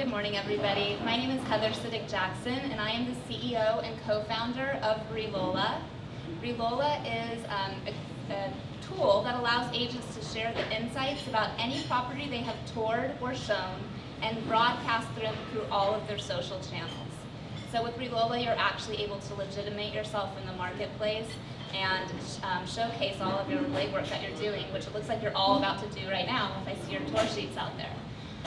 Good morning, everybody. My name is Heather Sittig Jackson, and I am the CEO and co-founder of Relola. Relola is a tool that allows agents to share the insights about any property they have toured or shown and broadcast them through all of their social channels. So with Relola, you're actually able to legitimate yourself in the marketplace and showcase all of your legwork that you're doing, which it looks like you're all about to do right now if I see your tour sheets out there.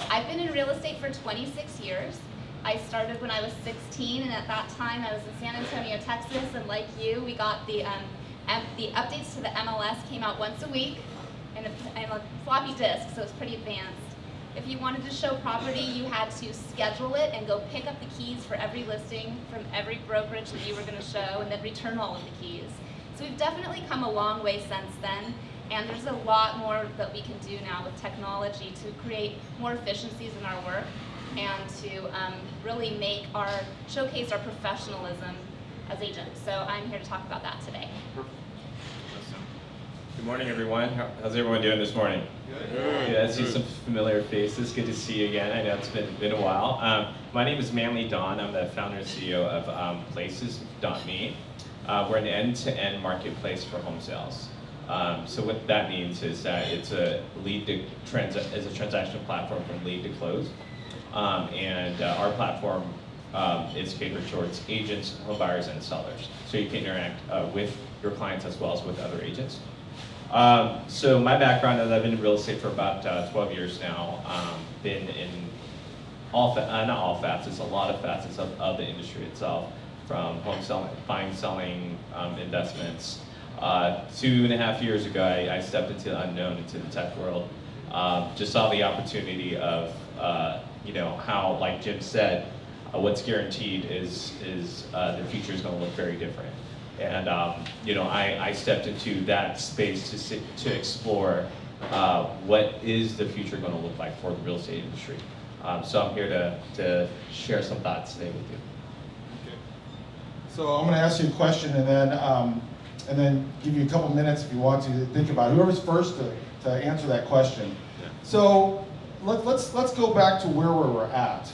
I've been in real estate for 26 years. I started when I was 16, and at that time I was in San Antonio, Texas, and like you, we got the updates to the MLS came out once a week and a floppy disk, so it's pretty advanced. If you wanted to show property, you had to schedule it and go pick up the keys for every listing from every brokerage that you were going to show, and then return all of the keys. So we've definitely come a long way since then, and there's a lot more that we can do now with technology to create more efficiencies in our work and to really showcase our professionalism as agents. So I'm here to talk about that today. Good morning, everyone. How's everyone doing this morning? Good. I see some familiar faces. Good to see you again. I know it's been a while. My name is Manly Don. I'm the founder and CEO of Places.me. We're an end-to-end marketplace for home sales. So what that means is that it's a transaction platform from lead to close, and our platform is catered towards agents, home buyers, and sellers. So you can interact with your clients as well as with other agents. So my background is I've been in real estate for about 12 years now. Been in not all facets, a lot of facets of the industry itself, from home selling, buying, selling, investments. 2.5 years ago, I stepped into the unknown, into the tech world. Just saw the opportunity of, how, like Jim said, what's guaranteed is the future is going to look very different. And I stepped into that space to explore what is the future going to look like for the real estate industry. So I'm here to share some thoughts today with you. Okay. So I'm going to ask you a question, and then give you a couple minutes if you want to think about it. Whoever's first to answer that question. Yeah. So let's go back to where we're at.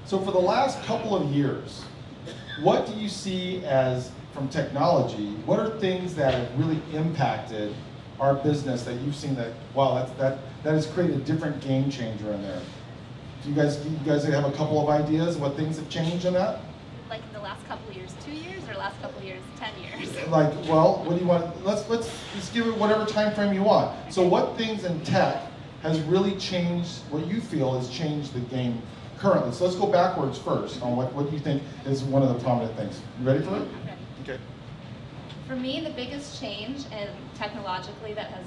So for the last couple of years, what do you see as, from technology, what are things that have really impacted our business that you've seen that, wow, that has created a different game changer in there? Do you guys have a couple of ideas what things have changed in that? Like in the last couple of years, 2 years, or last couple of years, 10 years? Like, well, what do you want? Let's give it whatever time frame you want. So what things in tech has really changed, what you feel has changed the game currently? So let's go backwards first on what you think is one of the prominent things. You ready for it? I'm ready. Okay. For me, the biggest change technologically that has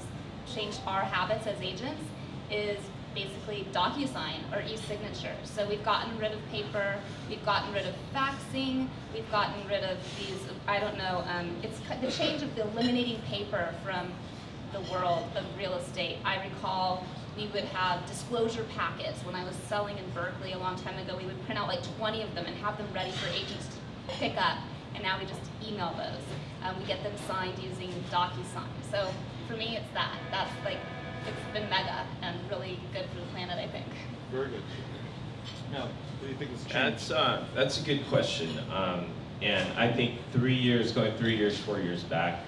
changed our habits as agents is basically DocuSign or e-signature. So we've gotten rid of paper, we've gotten rid of faxing, we've gotten rid of these, it's the change of eliminating paper from the world of real estate. I recall we would have disclosure packets. When I was selling in Berkeley a long time ago, we would print out like 20 of them and have them ready for agents to pick up. And now we just email those. We get them signed using DocuSign. So for me, it's that. That's like, it's been mega and really good for the planet, I think. Very good. Now, what do you think has changed? That's a good question. And I think 3 years, 4 years back,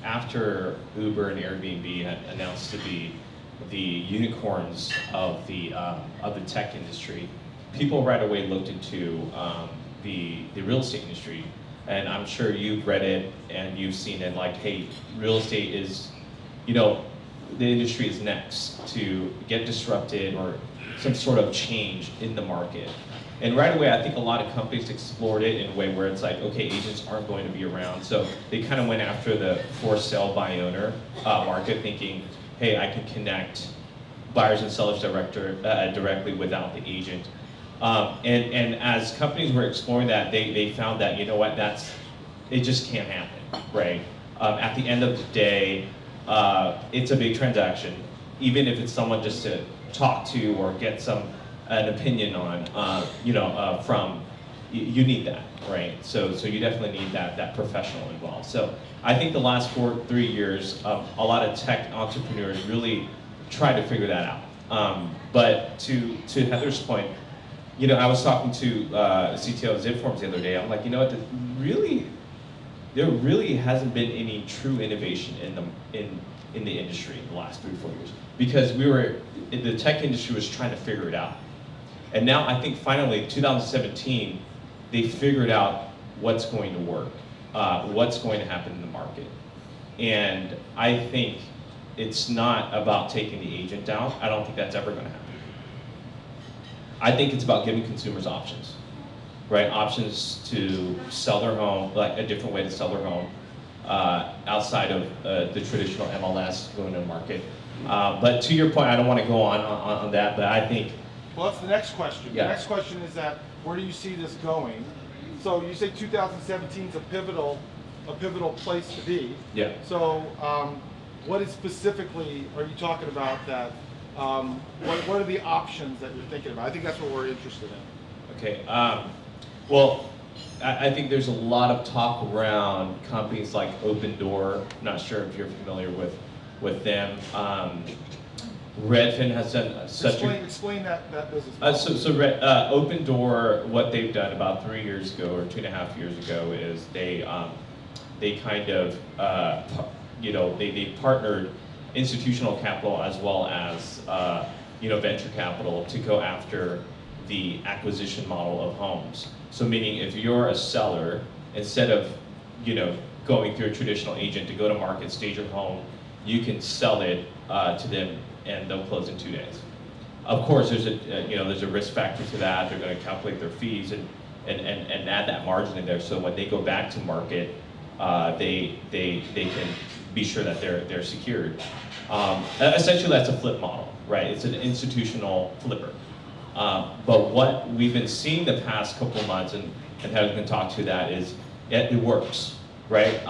after Uber and Airbnb had announced to be the unicorns of the tech industry, people right away looked into the real estate industry. And I'm sure you've read it and you've seen it, like, hey, real estate is, the industry is next to get disrupted or some sort of change in the market. And right away, I think a lot of companies explored it in a way where it's like, okay, agents aren't going to be around. So they kind of went after the for sale by owner market, thinking, hey, I can connect buyers and sellers directly without the agent. And as companies were exploring that, they found that, it just can't happen, right? At the end of the day, it's a big transaction, even if it's someone just to talk to or get an opinion on, from, you need that, right? So you definitely need that professional involved. So I think the last 3 years, a lot of tech entrepreneurs really tried to figure that out. But to Heather's point, I was talking to CTO of Zipforms the other day. I'm like, you know what? There really hasn't been any true innovation in the industry in the last 3 or 4 years, because the tech industry was trying to figure it out. And now I think finally, 2017, they figured out what's going to work, what's going to happen in the market. And I think it's not about taking the agent down. I don't think that's ever going to happen. I think it's about giving consumers options, right? Options to sell their home, like a different way to sell their home, outside of the traditional MLS going to market. But to your point, I don't want to go on that, but I think. Well, that's the next question. Yeah. The next question is that, where do you see this going? So you say 2017 is a pivotal place to be. Yeah. So what is specifically are you talking about that? What are the options that you're thinking about? I think that's what we're interested in. Okay. Well, I think there's a lot of talk around companies like Open Door. I'm not sure if you're familiar with them. Redfin has done such Explain that business model. Open Door, what they've done about 3 years ago or 2.5 years ago is they kind of they partnered institutional capital as well as venture capital to go after the acquisition model of homes. So meaning if you're a seller, instead of going through a traditional agent to go to market, stage your home, you can sell it to them and they'll close in 2 days. Of course, there's a risk factor to that. They're going to calculate their fees and add that margin in there. So when they go back to market, they can be sure that they're secured. Essentially, that's a flip model, right? It's an institutional flipper. But what we've been seeing the past couple of months, and having been talked to that, is it works, right?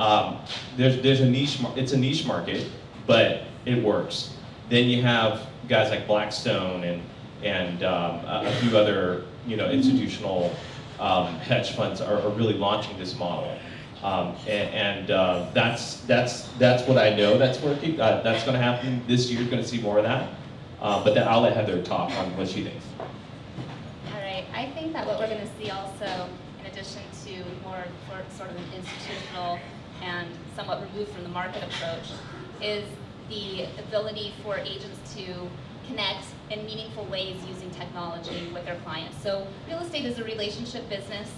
There's a niche. It's a niche market, but it works. Then you have guys like Blackstone and a few other institutional hedge funds are really launching this model. That's what I know that's working. That's going to happen this year. Going to see more of that. But then I'll let Heather talk on what she thinks. All right. I think that what we're going to see also, in addition to more for sort of an institutional and somewhat removed from the market approach, is the ability for agents to connect in meaningful ways using technology with their clients. So real estate is a relationship business.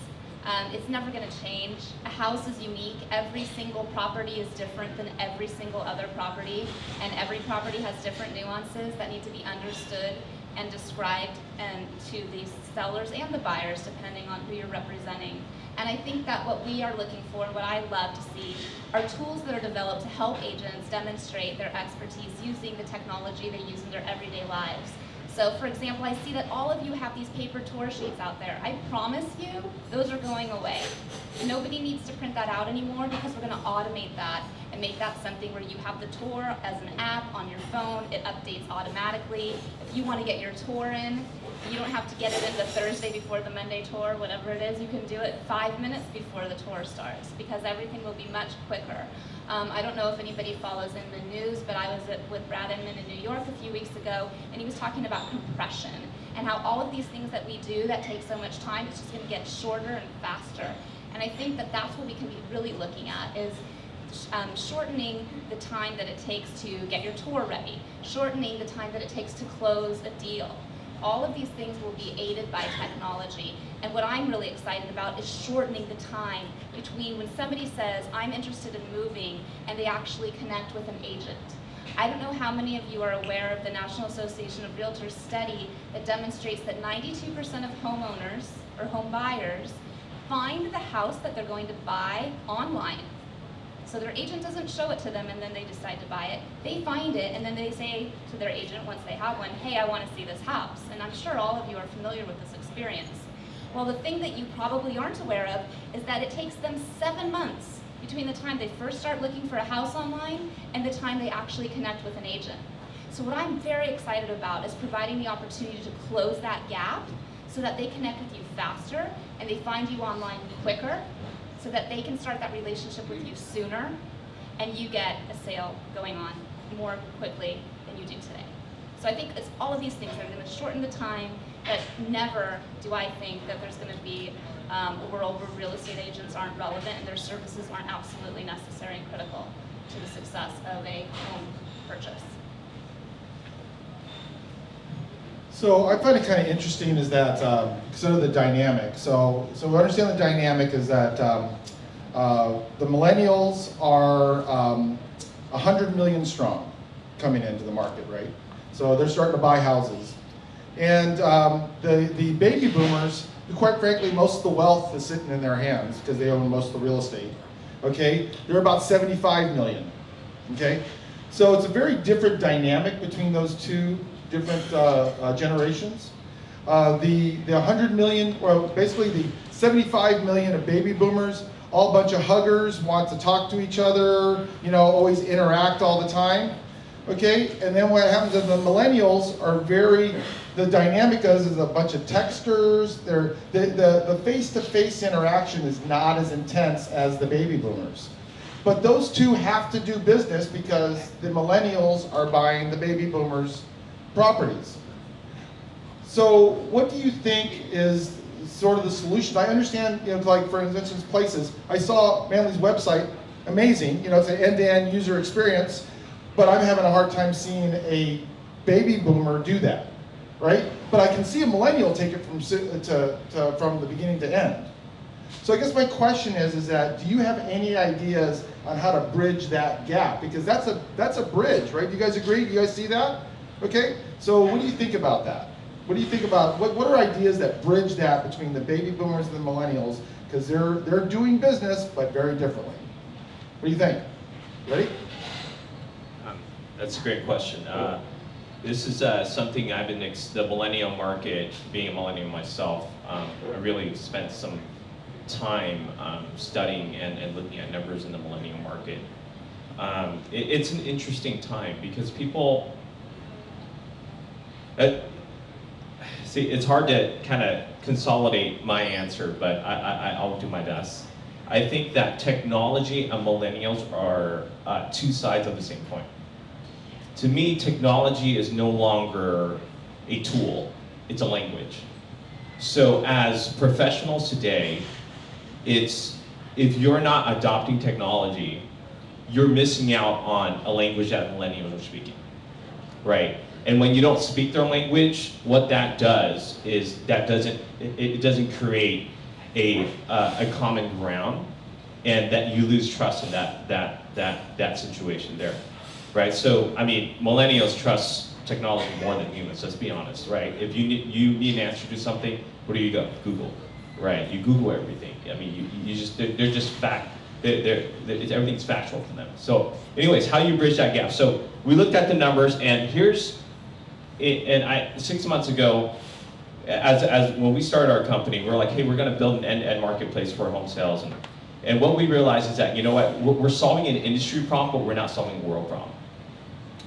It's never going to change. A house is unique. Every single property is different than every single other property, and every property has different nuances that need to be understood and described to the sellers and the buyers, depending on who you're representing. And I think that what we are looking for, and what I love to see, are tools that are developed to help agents demonstrate their expertise using the technology they use in their everyday lives. So for example, I see that all of you have these paper tour sheets out there. I promise you, those are going away. Nobody needs to print that out anymore, because we're going to automate that and make that something where you have the tour as an app on your phone. It updates automatically. If you want to get your tour in, you don't have to get it in the Thursday before the Monday tour, whatever it is. You can do it 5 minutes before the tour starts, because everything will be much quicker. I don't know if anybody follows in the news, but I was with Brad Inman in New York a few weeks ago, and he was talking about compression and how all of these things that we do that take so much time, it's just going to get shorter and faster. And I think that that's what we can be really looking at, is shortening the time that it takes to get your tour ready, shortening the time that it takes to close a deal. All of these things will be aided by technology. And what I'm really excited about is shortening the time between when somebody says, I'm interested in moving, and they actually connect with an agent. I don't know how many of you are aware of the National Association of Realtors study that demonstrates that 92% of homeowners or home buyers find the house that they're going to buy online. So their agent doesn't show it to them and then they decide to buy it. They find it and then they say to their agent once they have one, hey, I want to see this house. And I'm sure all of you are familiar with this experience. Well, the thing that you probably aren't aware of is that it takes them 7 months between the time they first start looking for a house online and the time they actually connect with an agent. So what I'm very excited about is providing the opportunity to close that gap so that they connect with you faster and they find you online quicker, so that they can start that relationship with you sooner, and you get a sale going on more quickly than you do today. So I think it's all of these things that are going to shorten the time But never do I think that there's going to be a world where real estate agents aren't relevant and their services aren't absolutely necessary and critical to the success of a home purchase. So I find it kind of interesting is that sort of the dynamic. So we understand the dynamic is that the millennials are 100 million strong coming into the market, right? So they're starting to buy houses. And the baby boomers, who quite frankly, most of the wealth is sitting in their hands because they own most of the real estate, okay? They're about 75 million, okay? So it's a very different dynamic between those two different generations. The 100 million, well, basically the 75 million of baby boomers, all a bunch of huggers, want to talk to each other, you know, always interact all the time. Okay, and then what happens is the millennials are the dynamic is a bunch of texters. The face-to-face interaction is not as intense as the baby boomers. But those two have to do business because the millennials are buying the baby boomers' properties. So what do you think is sort of the solution? I understand, you know, like for instance, places. I saw Manly's website, amazing. You know, it's an end-to-end user experience. But I'm having a hard time seeing a baby boomer do that, right? But I can see a millennial take it from the beginning to end. So I guess my question is that do you have any ideas on how to bridge that gap? Because that's a bridge, right? Do you guys agree? Do you guys see that? Okay. So what do you think about that? What do you think about what are ideas that bridge that between the baby boomers and the millennials? Because they're doing business but very differently. What do you think? Ready? That's a great question. This is something I've been, the millennial market, being a millennial myself, I really spent some time studying and looking at numbers in the millennial market. It's an interesting time because people, see, it's hard to kind of consolidate my answer, but I'll do my best. I think that technology and millennials are two sides of the same coin. To me, technology is no longer a tool, it's a language. So as professionals today, if you're not adopting technology, you're missing out on a language that millennials are speaking, right? And when you don't speak their language, what that does is it doesn't create a common ground, and that you lose trust in that situation there. Right, so I mean, millennials trust technology more than humans. Let's be honest, right? If you need an answer to something, where do you go? Google, right? You Google everything. I mean, they're just everything's factual for them. So, anyways, how you bridge that gap? So we looked at the numbers, and 6 months ago, as when we started our company, we're like, hey, we're going to build an end-to-end marketplace for home sales, and what we realized is that, you know what, we're solving an industry problem, but we're not solving a world problem.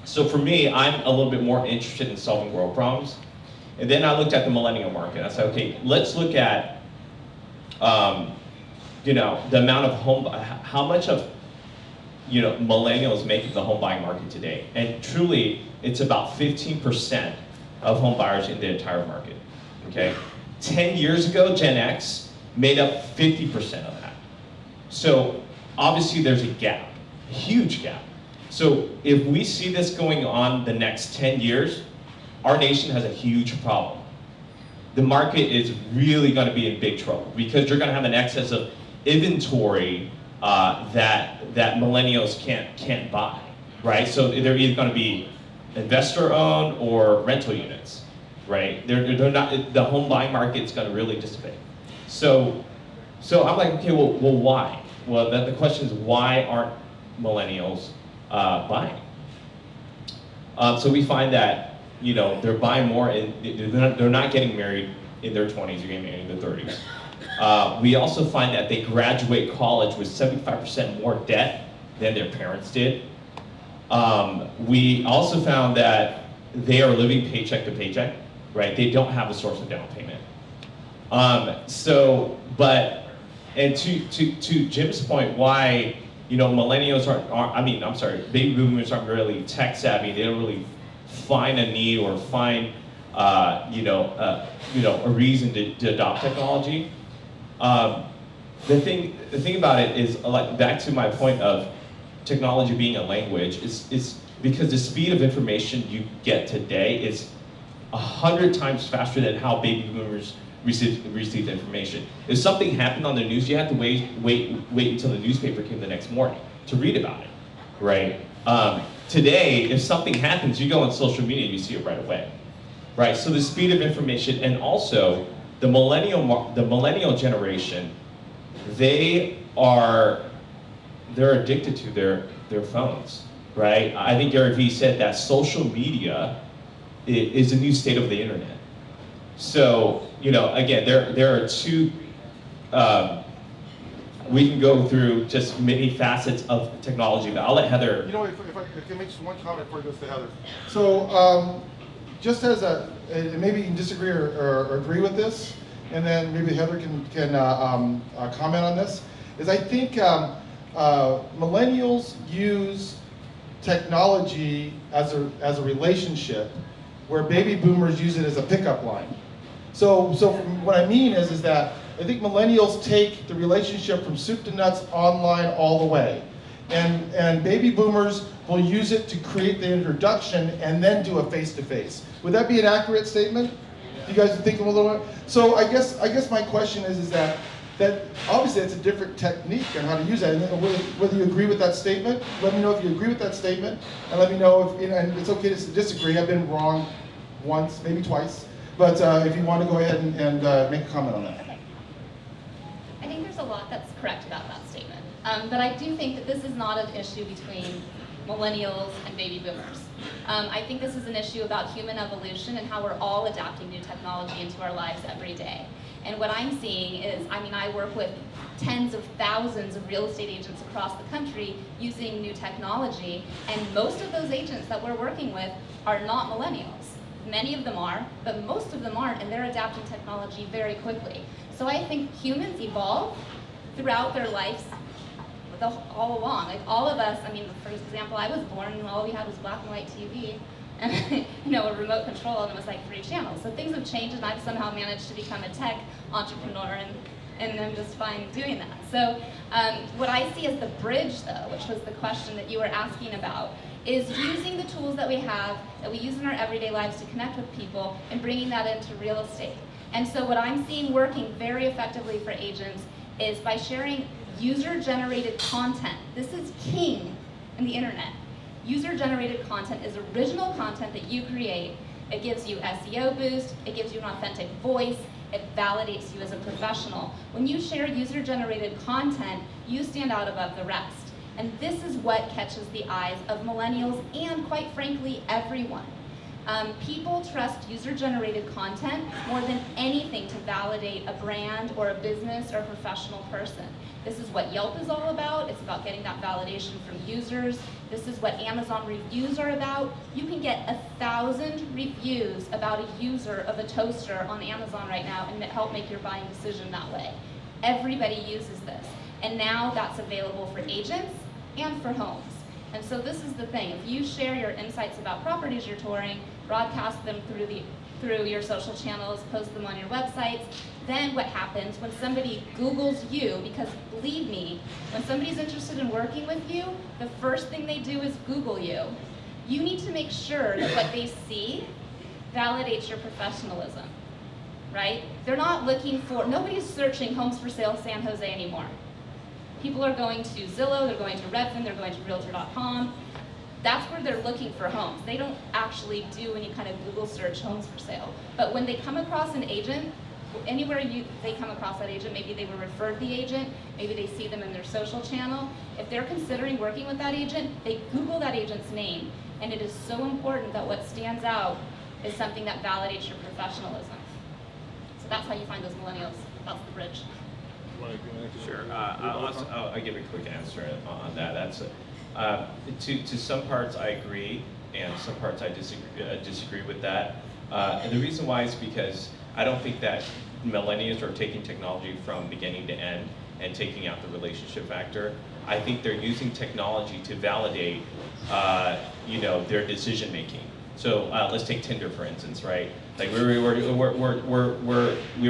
So for me, I'm a little bit more interested in solving world problems. And then I looked at the millennial market. I said, okay, let's look at, you know, the amount of how much of, you know, millennials make the home buying market today. And truly, it's about 15% of home buyers in the entire market, okay? 10 years ago, Gen X made up 50% of that. So obviously there's a gap, a huge gap. So if we see this going on the next 10 years, our nation has a huge problem. The market is really going to be in big trouble because you're going to have an excess of inventory that millennials can't buy, right? So they're either going to be investor-owned or rental units, right? They're not. The home buying market's going to really dissipate. So I'm like, okay, well, why? Well, the question is, why aren't millennials buying? So we find that, you know, they're buying more, they're not getting married in their 20s, they're getting married in their 30s. We also find that they graduate college with 75% more debt than their parents did. We also found that they are living paycheck to paycheck, right? They don't have a source of down payment. And to Jim's point, why, you know, millennials baby boomers aren't really tech savvy. They don't really find a need or find a reason to adopt technology. The thing about it is, like, back to my point of technology being a language, is because the speed of information you get today is 100 times faster than how baby boomers received information. If something happened on the news, you had to wait until the newspaper came the next morning to read about it, right? Today, if something happens, you go on social media and you see it right away, right? So the speed of information, and also the millennial generation, they're addicted to their phones, right? I think Gary Vee said that social media is the new state of the internet. So, again, there are two, we can go through just many facets of technology, but I'll let Heather. If I can make just one comment before it goes to Heather. So, just as and maybe you can disagree or agree with this, and then maybe Heather can comment on this, is I think millennials use technology as a relationship, where baby boomers use it as a pickup line. So what I mean is that I think millennials take the relationship from soup to nuts online all the way. And baby boomers will use it to create the introduction and then do a face-to-face. Would that be an accurate statement? You guys think a little bit? So I guess my question is that obviously it's a different technique on how to use that. And whether you agree with that statement, let me know if you agree with that statement, and let me know if, and it's okay to disagree. I've been wrong once, maybe twice, but if you want to go ahead and make a comment on that. I think there's a lot that's correct about that statement. But I do think that this is not an issue between millennials and baby boomers. I think this is an issue about human evolution and how we're all adapting new technology into our lives every day. And what I'm seeing is, I work with tens of thousands of real estate agents across the country using new technology, and most of those agents that we're working with are not millennials. Many of them are, but most of them aren't, and they're adapting technology very quickly. So I think humans evolve throughout their lives all along. Like all of us, for example, I was born and all we had was black and white TV and a remote control, and it was like 3 channels. So things have changed, and I've somehow managed to become a tech entrepreneur, and I'm just fine doing that. So what I see as the bridge, though, which was the question that you were asking about, is using the tools that we have, that we use in our everyday lives to connect with people, and bringing that into real estate. And so what I'm seeing working very effectively for agents is by sharing user-generated content. This is king in the internet. User-generated content is original content that you create. It gives you SEO boost, it gives you an authentic voice, it validates you as a professional. When you share user-generated content, you stand out above the rest. And this is what catches the eyes of millennials and, quite frankly, everyone. People trust user-generated content more than anything to validate a brand or a business or a professional person. This is what Yelp is all about. It's about getting that validation from users. This is what Amazon reviews are about. You can get 1,000 reviews about a user of a toaster on Amazon right now and help make your buying decision that way. Everybody uses this. And now that's available for agents and for homes. And so this is the thing. If you share your insights about properties you're touring, broadcast them through your social channels, post them on your websites, then what happens when somebody Googles you, because believe me, when somebody's interested in working with you, the first thing they do is Google you. You need to make sure that what they see validates your professionalism, right? They're not looking for, nobody's searching homes for sale San Jose anymore. People are going to Zillow, they're going to Redfin, they're going to Realtor.com. That's where they're looking for homes. They don't actually do any kind of Google search homes for sale. But when they come across an agent, anywhere they come across that agent, maybe they were referred the agent, maybe they see them in their social channel. If they're considering working with that agent, they Google that agent's name. And it is so important that what stands out is something that validates your professionalism. So that's how you find those millennials. That's the bridge. Sure. I'll give a quick answer on that. That's to some parts I agree, and some parts I disagree with that. And the reason why is because I don't think that millennials are taking technology from beginning to end and taking out the relationship factor. I think they're using technology to validate, their decision making. So let's take Tinder for instance, right? Like we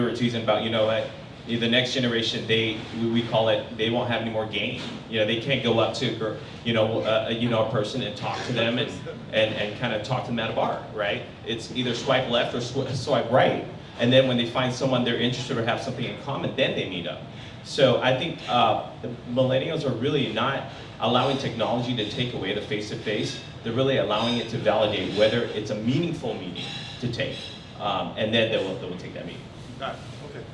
were teasing about, you know what? The next generation, we call it, they won't have any more game. You know, they can't go up to a person and talk to them and kind of talk to them at a bar, right? It's either swipe left or swipe right, and then when they find someone they're interested or have something in common, then they meet up. So I think the millennials are really not allowing technology to take away the face-to-face. They're really allowing it to validate whether it's a meaningful meeting to take, and then they will take that meeting. Got it. Okay.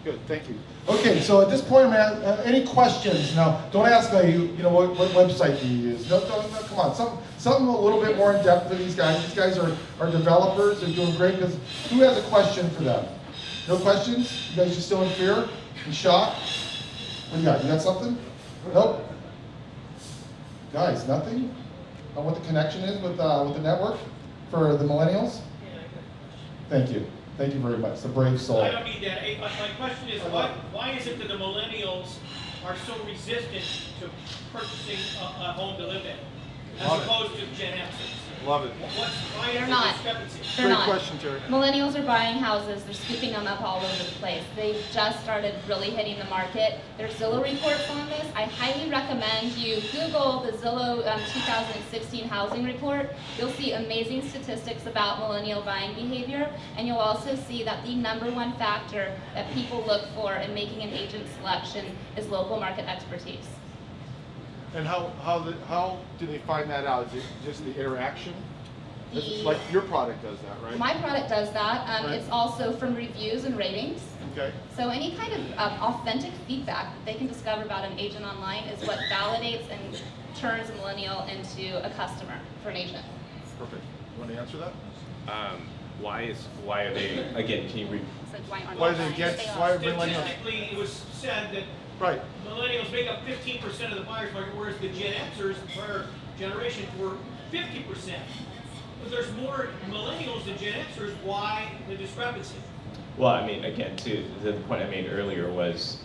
Good. Thank you. Okay, so at this point, man, any questions? Now, don't ask what website do you use. No, come on. Something a little bit more in depth for these guys. These guys are developers. They're doing great. Because who has a question for them? No questions? You guys are still in fear? In shock? What do you got? You got something? Nope. Guys, nothing? On what the connection is with the network for the millennials? Thank you. Thank you very much. The brave soul. I don't need that. My question is, why is it that the millennials are so resistant to purchasing a home to live in, as opposed to Gen Xers? Love it. Why They're is not. the discrepancy? They're Great not. question, Terry. Millennials are buying houses. They're scooping them up all over the place. They've just started really hitting the market. There's Zillow reports on this. I highly recommend you Google the Zillow 2016 housing report. You'll see amazing statistics about millennial buying behavior, and you'll also see that the #1 factor that people look for in making an agent selection is local market expertise. And how do they find that out? Is it just the interaction? It's like your product does that, right? My product does that. Right. It's also from reviews and ratings. Okay. So any kind of authentic feedback that they can discover about an agent online is what validates and turns a millennial into a customer for an agent. Perfect. You want to answer that? Why are they, again, can you read? So why aren't Why are they they buying? against? They Why are. are millennials? Statistically, it was said that Right. millennials make up 15% of the buyer's market, whereas the Gen Xers, the prior generation, were 50%. But there's more millennials than Gen Xers. Why the discrepancy? Well, I mean, again, to the point I made earlier was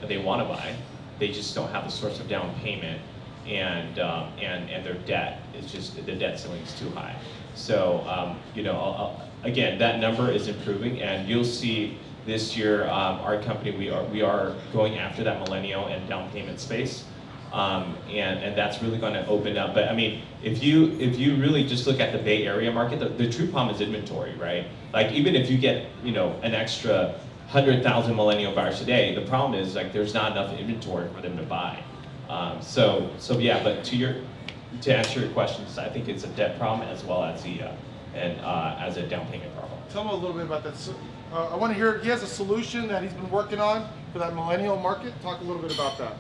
they want to buy, they just don't have the source of down payment, and their debt is just, the debt ceiling is too high. So again, that number is improving, and you'll see this year our company we are going after that millennial and down payment space. And that's really going to open up. But I mean, if you really just look at the Bay Area market, the true problem is inventory, right? Like even if you get an extra 100,000 millennial buyers today, the problem is like there's not enough inventory for them to buy. So yeah. But to answer your questions, I think it's a debt problem as well as as a down payment problem. Tell me a little bit about that. So, I want to hear. He has a solution that he's been working on for that millennial market. Talk a little bit about that.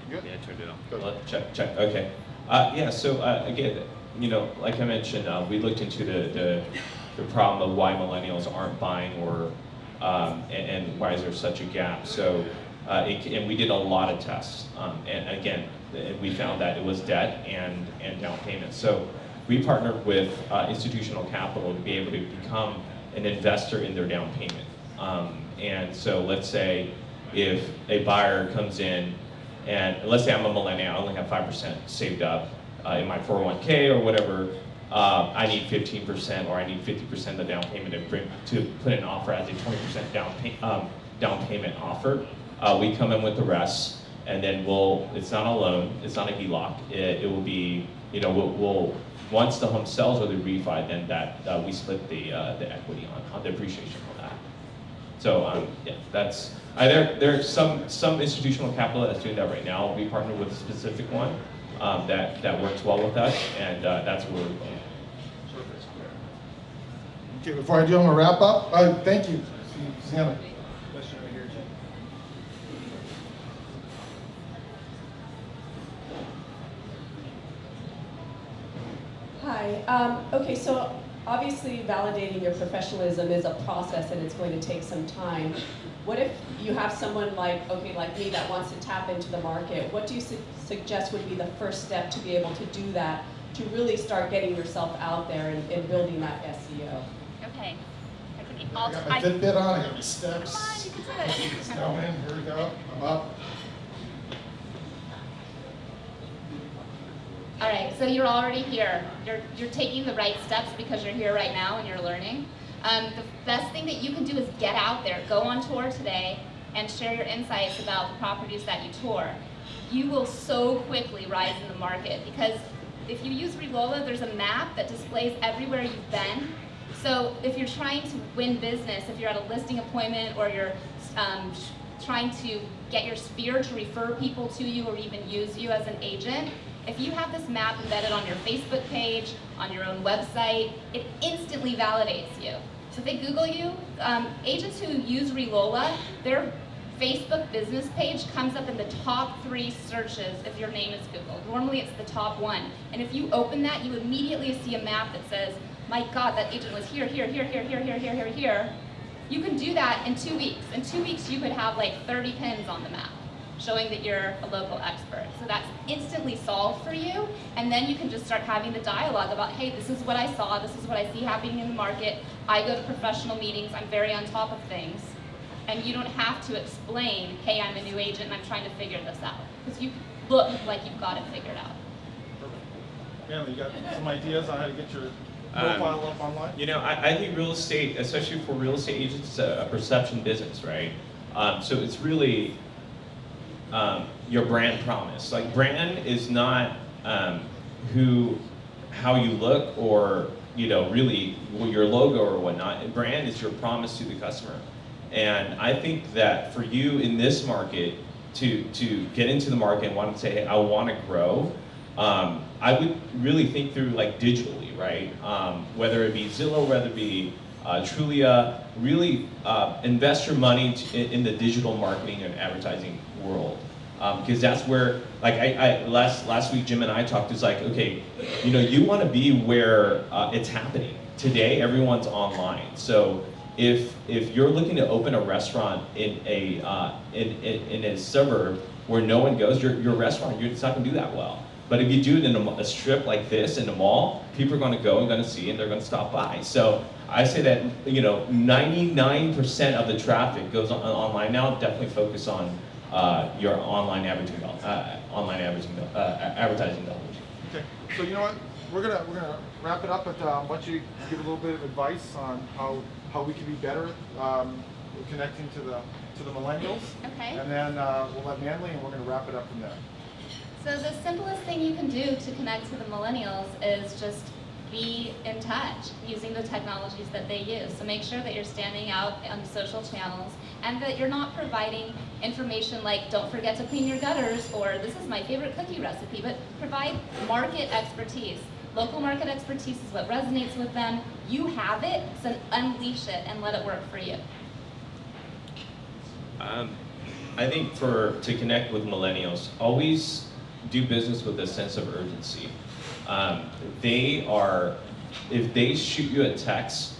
Good? Yeah, I turned it on. Good. Check. Okay. Yeah. So again, like I mentioned, we looked into the problem of why millennials aren't buying, or and why is there such a gap. So and we did a lot of tests, and again, we found that it was debt and down payment. So we partnered with institutional capital to be able to become an investor in their down payment. And so let's say if a buyer comes in, and let's say I'm a millennial, I only have 5% saved up in my 401k or whatever, I need 15% or I need 50% of the down payment to put an offer as a 20% down payment offer. We come in with the rest, and then it's not a loan, it's not a HELOC, it will be, we'll once the home sells or the refi, then that we split the equity on the appreciation on that. So yeah, that's there's some institutional capital that's doing that right now. We partner with a specific one that works well with us, and that's where we're going. Okay, before I do, I'm gonna wrap up. Thank you, Susanna. Hi. Okay, so obviously validating your professionalism is a process and it's going to take some time. What if you have someone like me that wants to tap into the market? What do you suggest would be the first step to be able to do that, to really start getting yourself out there and building that SEO? Okay. I got my Fitbit on, I got my steps. Come on, you can do it. It's going in, here we go, I'm up. All right, so you're already here. You're taking the right steps because you're here right now and you're learning. The best thing that you can do is get out there, go on tour today, and share your insights about the properties that you tour. You will so quickly rise in the market because if you use Relola, there's a map that displays everywhere you've been. So if you're trying to win business, if you're at a listing appointment or you're trying to get your sphere to refer people to you or even use you as an agent, if you have this map embedded on your Facebook page, on your own website, it instantly validates you. So if they Google you, agents who use Relola, their Facebook business page comes up in the top 3 searches if your name is Googled. Normally it's the top 1. And if you open that, you immediately see a map that says, my God, that agent was here, here, here, here, here, here, here, here, here. You can do that in 2 weeks. In 2 weeks, you could have like 30 pins on the map, showing that you're a local expert. So that's instantly solved for you, and then you can just start having the dialogue about, hey, this is what I saw, this is what I see happening in the market, I go to professional meetings, I'm very on top of things. And you don't have to explain, hey, I'm a new agent and I'm trying to figure this out. Because you look like you've got it figured out. Perfect. Manly, you got some ideas on how to get your profile up online? You know, I think real estate, especially for real estate agents, it's a perception business, right? So it's really your brand promise. Like, brand is not how you look or, you know, really your logo or whatnot. Brand is your promise to the customer. And I think that for you in this market to get into the market and want to say, hey, I want to grow, I would really think through like digitally, right? Whether it be Zillow, whether it be Trulia, really invest your money in the digital marketing and advertising world. Because that's where, like last week Jim and I talked, it's like, okay, you know, you want to be where it's happening. Today, everyone's online. So if you're looking to open a restaurant in a suburb where no one goes, your restaurant, it's not going to do that well. But if you do it in a strip like this in a mall, people are going to go and going to see, and they're going to stop by. So I say that, you know, 99% of the traffic goes online now. Definitely focus on your online advertising dollars. Okay, so you know what? We're gonna wrap it up, but why don't you give a little bit of advice on how we can be better connecting to the millennials. Okay. And then we'll let Manly, and we're gonna wrap it up from there. So the simplest thing you can do to connect to the millennials is just be in touch using the technologies that they use. So make sure that you're standing out on social channels and that you're not providing information like don't forget to clean your gutters or this is my favorite cookie recipe, but provide market expertise. Local market expertise is what resonates with them. You have it, so unleash it and let it work for you. I think to connect with millennials, always do business with a sense of urgency. If they shoot you a text,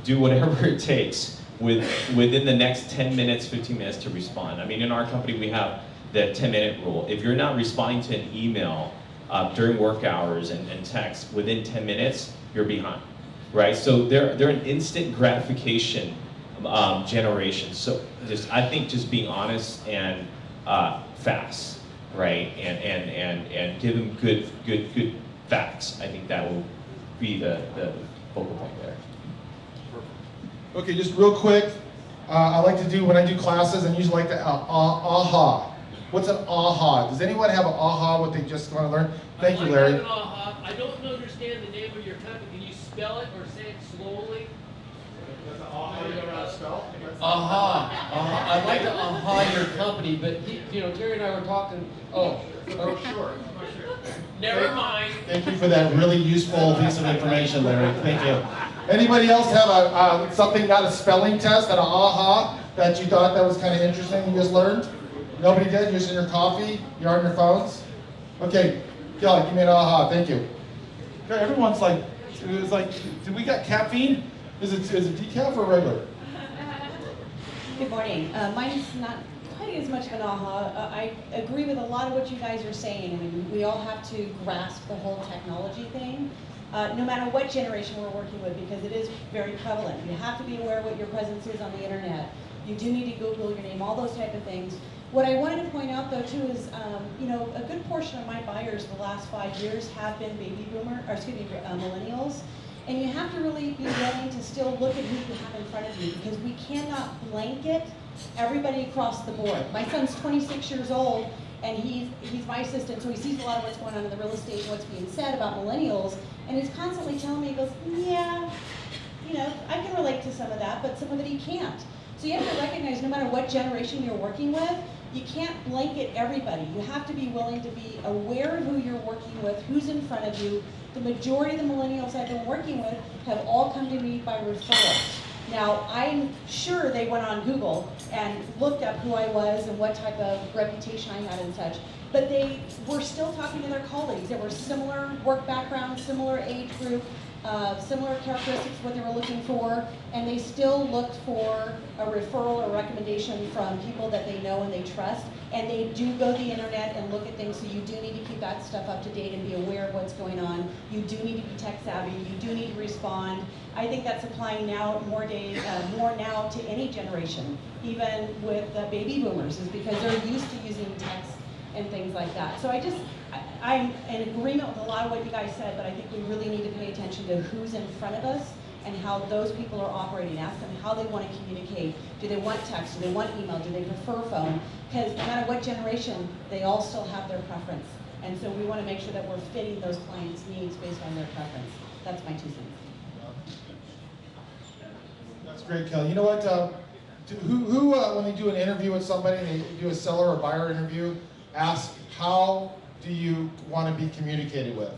do whatever it takes within the next 10 minutes, 15 minutes to respond. I mean, in our company, we have the 10-minute rule. If you're not responding to an email during work hours and text within 10 minutes, you're behind, right? So they're an instant gratification generation. So I think just being honest and fast, right? And give them good facts. I think that will be the focal point there. Okay, just real quick, I like to do, when I do classes, I usually like to, aha. What's an aha? Does anyone have an aha, what they just want to learn? Thank you, Larry. An aha. I don't understand the name of your company. Can you spell it or say it slowly? Does aha you know how to spell? Aha. I'd like to aha your company, but Terry and I were talking. Oh, Sure. Never mind. Thank you for that really useful piece of information, Larry. Thank you. Anybody else have something, not a spelling test, an aha that you thought that was kind of interesting you just learned? Nobody did? You're just in your coffee? You're on your phones? Okay, Kelly, give me an aha. Thank you. Okay, everyone's like, it was like, did we got caffeine? Is it decaf or regular? Good morning. Mine's not quite as much of an aha. I agree with a lot of what you guys are saying. I mean, we all have to grasp the whole technology thing, no matter what generation we're working with, because it is very prevalent. You have to be aware of what your presence is on the internet. You do need to Google your name, all those type of things. What I wanted to point out though too is, a good portion of my buyers the last 5 years have been millennials. And you have to really be willing to still look at who you have in front of you, because we cannot blanket everybody across the board. My son's 26 years old, and he's my assistant, so he sees a lot of what's going on in the real estate and what's being said about millennials, and he's constantly telling me, he goes, yeah, I can relate to some of that, but some of it he can't. So you have to recognize no matter what generation you're working with, you can't blanket everybody. You have to be willing to be aware of who you're working with, who's in front of you. The majority of the millennials I've been working with have all come to me by referral. Now, I'm sure they went on Google and looked up who I was and what type of reputation I had and such, but they were still talking to their colleagues. They were similar work background, similar age group, similar characteristics, what they were looking for, and they still looked for a referral or recommendation from people that they know and they trust, and they do go to the internet and look at things, so you do need to keep that stuff up to date and be aware of what's going on. You do need to be tech savvy, you do need to respond. I think that's applying now more now to any generation, even with baby boomers, is because they're used to using text and things like that. So I'm in agreement with a lot of what you guys said, but I think we really need to pay attention to who's in front of us and how those people are operating. Ask them how they want to communicate. Do they want text? Do they want email? Do they prefer phone? Because no matter what generation, they all still have their preference. And so we want to make sure that we're fitting those clients' needs based on their preference. That's my 2 cents. That's great, Kelly. You know what? Who when they do an interview with somebody, and they do a seller or buyer interview, ask how do you want to be communicated with?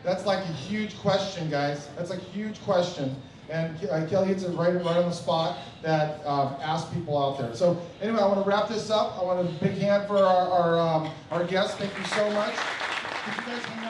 That's like a huge question, guys. That's a huge question. And Kelly hits it right on the spot that ask people out there. So anyway, I want to wrap this up. I want a big hand for our guests. Thank you so much. Could you guys hang